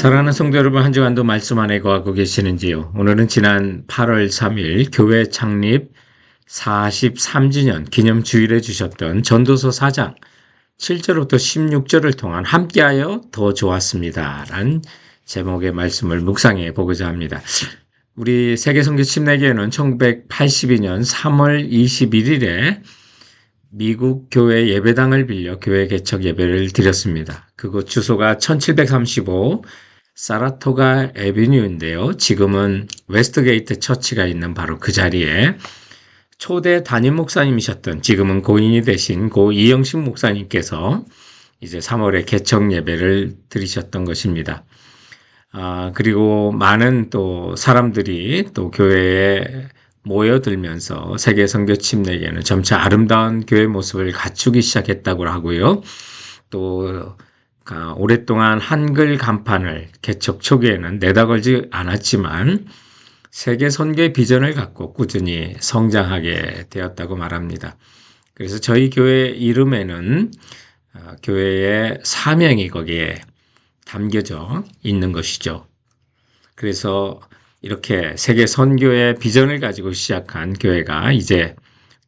사랑하는 성도 여러분, 한 주간도 말씀 안에 거하고 계시는지요? 오늘은 지난 8월 3일 교회 창립 43주년 기념 주일에 주셨던 전도서 4장 7절부터 16절을 통한 함께하여 더 좋았습니다 라는 제목의 말씀을 묵상해 보고자 합니다. 우리 세계선교 침례교회는 1982년 3월 21일에 미국 교회 예배당을 빌려 교회 개척 예배를 드렸습니다. 그곳 주소가 1735 사라토가 애비뉴인데요. 지금은 웨스트게이트 처치가 있는 바로 그 자리에 초대 담임 목사님이셨던 지금은 고인이 되신 고 이영식 목사님께서 이제 3월에 개척 예배를 드리셨던 것입니다. 그리고 많은 또 사람들이 또 교회에 모여들면서 세계 선교 침례교회는 점차 아름다운 교회 모습을 갖추기 시작했다고 하고요. 또 오랫동안 한글 간판을 개척 초기에는 내다걸지 않았지만 세계 선교의 비전을 갖고 꾸준히 성장하게 되었다고 말합니다. 그래서 저희 교회 이름에는 교회의 사명이 거기에 담겨져 있는 것이죠. 그래서 이렇게 세계 선교의 비전을 가지고 시작한 교회가 이제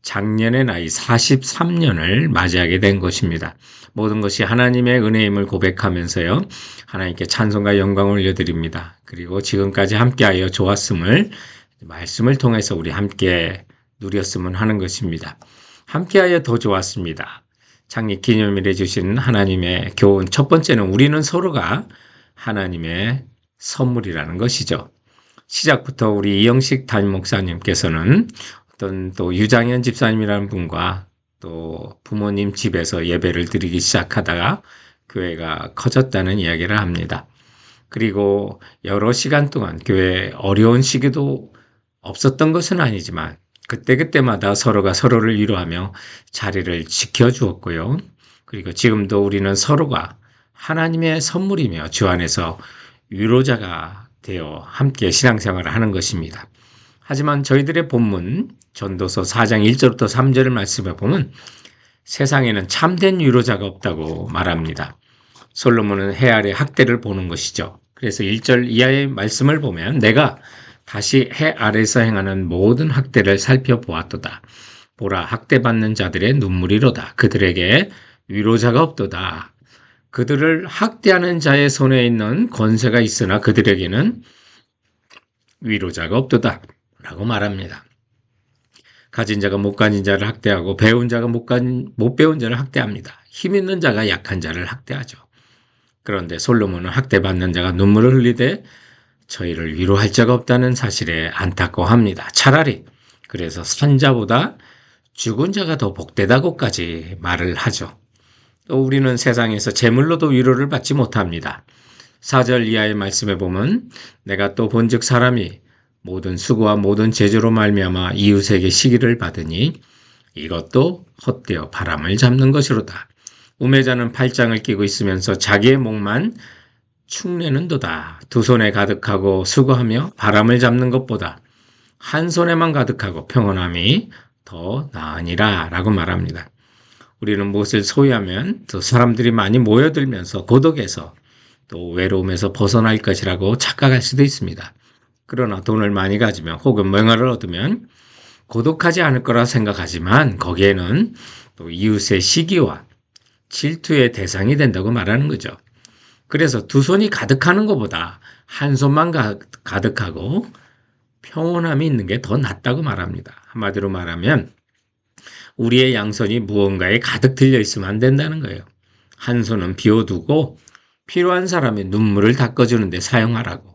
작년의 나이 43년을 맞이하게 된 것입니다. 모든 것이 하나님의 은혜임을 고백하면서요. 하나님께 찬송과 영광을 올려드립니다. 그리고 지금까지 함께하여 좋았음을 말씀을 통해서 우리 함께 누렸으면 하는 것입니다. 함께하여 더 좋았습니다. 창립 기념일에 주신 하나님의 교훈 첫 번째는 우리는 서로가 하나님의 선물이라는 것이죠. 시작부터 우리 이영식 담임 목사님께서는 어떤 또 유장현 집사님이라는 분과 또 부모님 집에서 예배를 드리기 시작하다가 교회가 커졌다는 이야기를 합니다. 그리고 여러 시간 동안 교회에 어려운 시기도 없었던 것은 아니지만 그때그때마다 서로가 서로를 위로하며 자리를 지켜주었고요. 그리고 지금도 우리는 서로가 하나님의 선물이며 주 안에서 위로자가 되어 함께 신앙생활을 하는 것입니다. 하지만 저희들의 본문 전도서 4장 1절부터 3절을 말씀해 보면 세상에는 참된 위로자가 없다고 말합니다. 솔로몬은 해 아래 학대를 보는 것이죠. 그래서 1절 이하의 말씀을 보면 내가 다시 해 아래에서 행하는 모든 학대를 살펴보았도다. 보라, 학대받는 자들의 눈물이로다. 그들에게 위로자가 없도다. 그들을 학대하는 자의 손에 있는 권세가 있으나 그들에게는 위로자가 없도다 라고 말합니다. 가진 자가 못 가진 자를 학대하고 배운 자가 못 배운 자를 학대합니다. 힘 있는 자가 약한 자를 학대하죠. 그런데 솔로몬은 학대받는 자가 눈물을 흘리되 저희를 위로할 자가 없다는 사실에 안타까워합니다. 차라리 그래서 산 자보다 죽은 자가 더 복되다고까지 말을 하죠. 또 우리는 세상에서 재물로도 위로를 받지 못합니다. 4절 이하의 말씀에 보면 내가 또 본즉 사람이 모든 수고와 모든 제조로 말미암아 이웃에게 시기를 받으니 이것도 헛되어 바람을 잡는 것이로다. 우매자는 팔짱을 끼고 있으면서 자기의 목만 축내는도다. 두 손에 가득하고 수고하며 바람을 잡는 것보다 한 손에만 가득하고 평온함이 더 나으니라 라고 말합니다. 우리는 무엇을 소유하면 또 사람들이 많이 모여들면서 고독에서 또 외로움에서 벗어날 것이라고 착각할 수도 있습니다. 그러나 돈을 많이 가지면 혹은 명예를 얻으면 고독하지 않을 거라 생각하지만 거기에는 또 이웃의 시기와 질투의 대상이 된다고 말하는 거죠. 그래서 두 손이 가득하는 것보다 한 손만 가득하고 평온함이 있는 게 더 낫다고 말합니다. 한마디로 말하면 우리의 양손이 무언가에 가득 들려 있으면 안 된다는 거예요. 한 손은 비워두고 필요한 사람의 눈물을 닦아주는 데 사용하라고.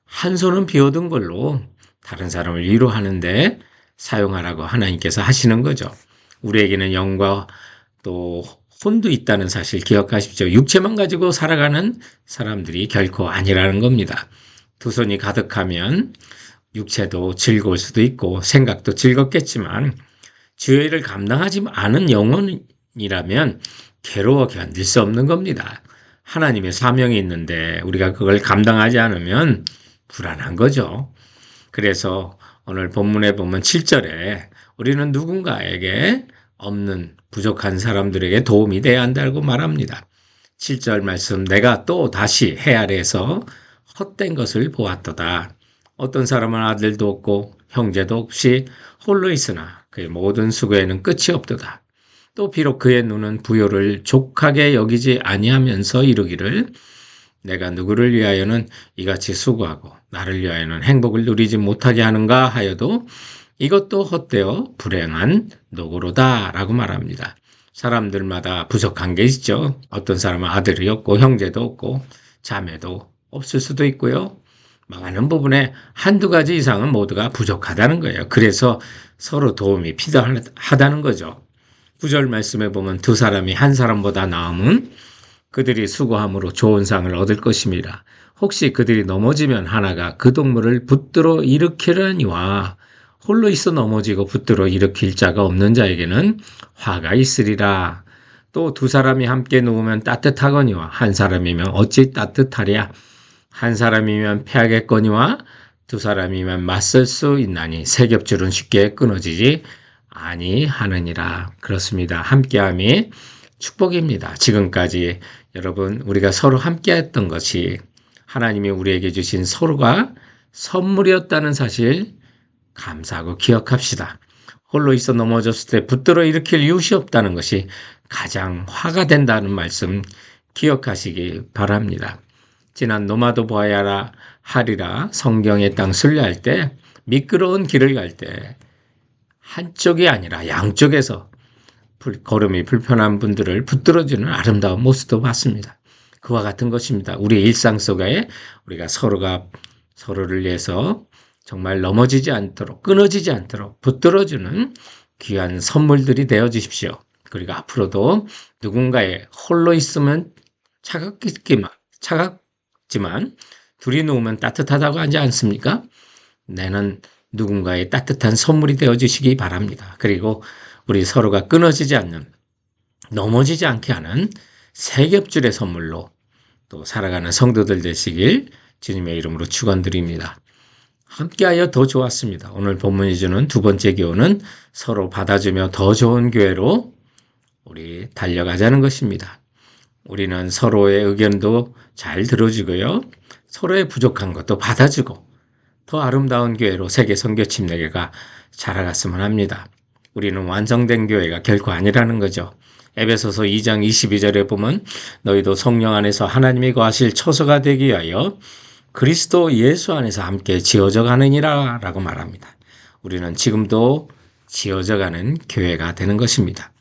한 손은 비워둔 걸로 다른 사람을 위로하는데 사용하라고 하나님께서 하시는 거죠. 우리에게는 영과 또 혼도 있다는 사실 기억하십시오. 육체만 가지고 살아가는 사람들이 결코 아니라는 겁니다. 두 손이 가득하면 육체도 즐거울 수도 있고 생각도 즐겁겠지만 주의 일을 감당하지 않은 영혼이라면 괴로워 견딜 수 없는 겁니다. 하나님의 사명이 있는데 우리가 그걸 감당하지 않으면 불안한 거죠. 그래서 오늘 본문에 보면 7절에 우리는 누군가에게 없는 부족한 사람들에게 도움이 돼야 한다고 말합니다. 7절 말씀 내가 또 다시 해 아래에서 헛된 것을 보았도다. 어떤 사람은 아들도 없고 형제도 없이 홀로 있으나 그의 모든 수고에는 끝이 없도다. 또 비록 그의 눈은 부요를 족하게 여기지 아니하면서 이르기를 내가 누구를 위하여는 이같이 수고하고 나를 위하여는 행복을 누리지 못하게 하는가 하여도 이것도 헛되어 불행한 노고로다 라고 말합니다. 사람들마다 부족한 게 있죠. 어떤 사람은 아들이 없고 형제도 없고 자매도 없을 수도 있고요. 많은 부분에 한두 가지 이상은 모두가 부족하다는 거예요. 그래서 서로 도움이 필요하다는 거죠. 9절 말씀에 보면 두 사람이 한 사람보다 나음은 그들이 수고함으로 좋은 상을 얻을 것입니다. 혹시 그들이 넘어지면 하나가 그 동물을 붙들어 일으키려니와 홀로 있어 넘어지고 붙들어 일으킬 자가 없는 자에게는 화가 있으리라. 또 두 사람이 함께 누우면 따뜻하거니와 한 사람이면 어찌 따뜻하랴. 한 사람이면 패하겠거니와 두 사람이면 맞설 수 있나니 세 겹줄은 쉽게 끊어지지 아니하느니라. 그렇습니다. 함께함이 축복입니다. 지금까지 여러분 우리가 서로 함께했던 것이 하나님이 우리에게 주신 서로가 선물이었다는 사실 감사하고 기억합시다. 홀로 있어 넘어졌을 때 붙들어 일으킬 이웃이 없다는 것이 가장 화가 된다는 말씀 기억하시기 바랍니다. 지난 노마도 보아야 하리라 성경의 땅 순례할 때 미끄러운 길을 갈 때 한쪽이 아니라 양쪽에서 걸음이 불편한 분들을 붙들어주는 아름다운 모습도 봤습니다. 그와 같은 것입니다. 우리 일상 속에 우리가 서로가 서로를 위해서 정말 넘어지지 않도록 끊어지지 않도록 붙들어주는 귀한 선물들이 되어 주십시오. 그리고 앞으로도 누군가의 홀로 있으면 차갑지만 둘이 누우면 따뜻하다고 하지 않습니까? 나는 누군가의 따뜻한 선물이 되어 주시기 바랍니다. 그리고 우리 서로가 끊어지지 않는 넘어지지 않게 하는 세 겹줄의 선물로 또 살아가는 성도들 되시길 주님의 이름으로 축원드립니다. 함께하여 더 좋았습니다. 오늘 본문이 주는 두 번째 교훈은 서로 받아주며 더 좋은 교회로 우리 달려가자는 것입니다. 우리는 서로의 의견도 잘 들어주고요. 서로의 부족한 것도 받아주고 더 아름다운 교회로 세계 선교 침례교회가 자라갔으면 합니다. 우리는 완성된 교회가 결코 아니라는 거죠. 에베소서 2장 22절에 보면 너희도 성령 안에서 하나님이 거하실 처소가 되기 위하여 그리스도 예수 안에서 함께 지어져 가느니라 라고 말합니다. 우리는 지금도 지어져 가는 교회가 되는 것입니다.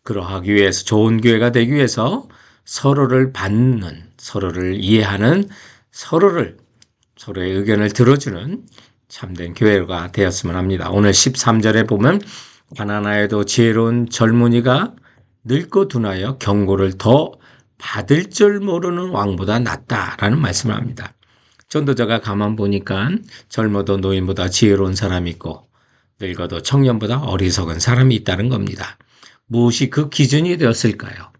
그러하기 위해서 좋은 교회가 되기 위해서 서로를 받는, 서로를 이해하는, 서로의 의견을 들어주는 참된 교회가 되었으면 합니다. 오늘 13절에 보면 가난하여도 지혜로운 젊은이가 늙고 둔하여 경고를 더 받을 줄 모르는 왕보다 낫다라는 말씀을 합니다. 전도자가 가만 보니까 젊어도 노인보다 지혜로운 사람이 있고 늙어도 청년보다 어리석은 사람이 있다는 겁니다. 무엇이 그 기준이 되었을까요?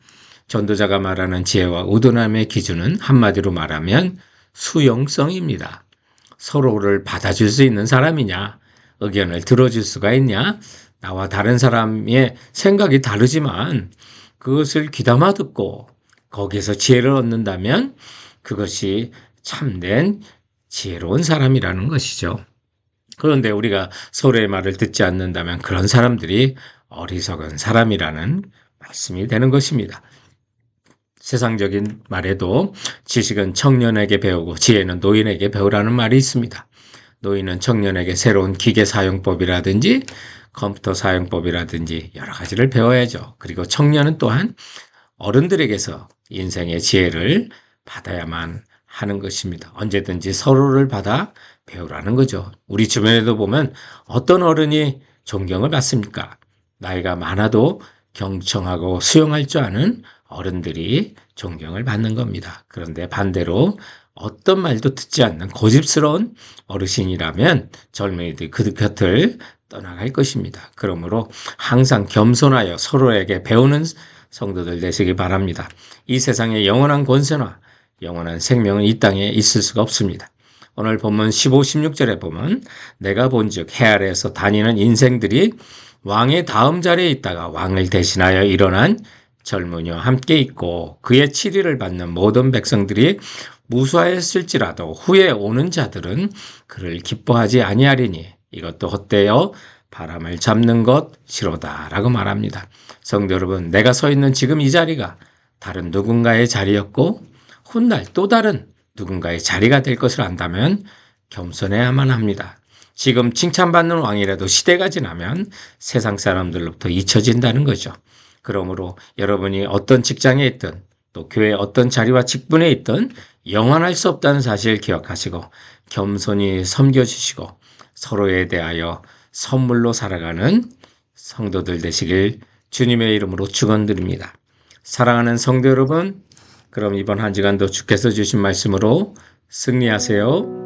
전도자가 말하는 지혜와 우둔함의 기준은 한마디로 말하면 수용성입니다. 서로를 받아줄 수 있는 사람이냐, 의견을 들어줄 수가 있냐, 나와 다른 사람의 생각이 다르지만 그것을 귀담아 듣고 거기에서 지혜를 얻는다면 그것이 참된 지혜로운 사람이라는 것이죠. 그런데 우리가 서로의 말을 듣지 않는다면 그런 사람들이 어리석은 사람이라는 말씀이 되는 것입니다. 세상적인 말에도 지식은 청년에게 배우고 지혜는 노인에게 배우라는 말이 있습니다. 노인은 청년에게 새로운 기계 사용법이라든지 컴퓨터 사용법이라든지 여러 가지를 배워야죠. 그리고 청년은 또한 어른들에게서 인생의 지혜를 받아야만 하는 것입니다. 언제든지 서로를 받아 배우라는 거죠. 우리 주변에도 보면 어떤 어른이 존경을 받습니까? 나이가 많아도 경청하고 수용할 줄 아는 어른들이 존경을 받는 겁니다. 그런데 반대로 어떤 말도 듣지 않는 고집스러운 어르신이라면 젊은이들이 그 곁을 떠나갈 것입니다. 그러므로 항상 겸손하여 서로에게 배우는 성도들 되시기 바랍니다. 이 세상의 영원한 권세나 영원한 생명은 이 땅에 있을 수가 없습니다. 오늘 본문 15, 16절에 보면 내가 본즉 해 아래에서 다니는 인생들이 왕의 다음 자리에 있다가 왕을 대신하여 일어난 젊으녀 함께 있고 그의 치리를 받는 모든 백성들이 무수하였을지라도 후에 오는 자들은 그를 기뻐하지 아니하리니 이것도 헛되어 바람을 잡는 것 시로다라고 말합니다. 성도 여러분, 내가 서 있는 지금 이 자리가 다른 누군가의 자리였고 훗날 또 다른 누군가의 자리가 될 것을 안다면 겸손해야만 합니다. 지금 칭찬받는 왕이라도 시대가 지나면 세상 사람들로부터 잊혀진다는 거죠. 그러므로 여러분이 어떤 직장에 있든 또 교회의 어떤 자리와 직분에 있든 영원할 수 없다는 사실을 기억하시고 겸손히 섬겨주시고 서로에 대하여 선물로 살아가는 성도들 되시길 주님의 이름으로 축원드립니다. 사랑하는 성도 여러분, 그럼 이번 한 주간도 주께서 주신 말씀으로 승리하세요.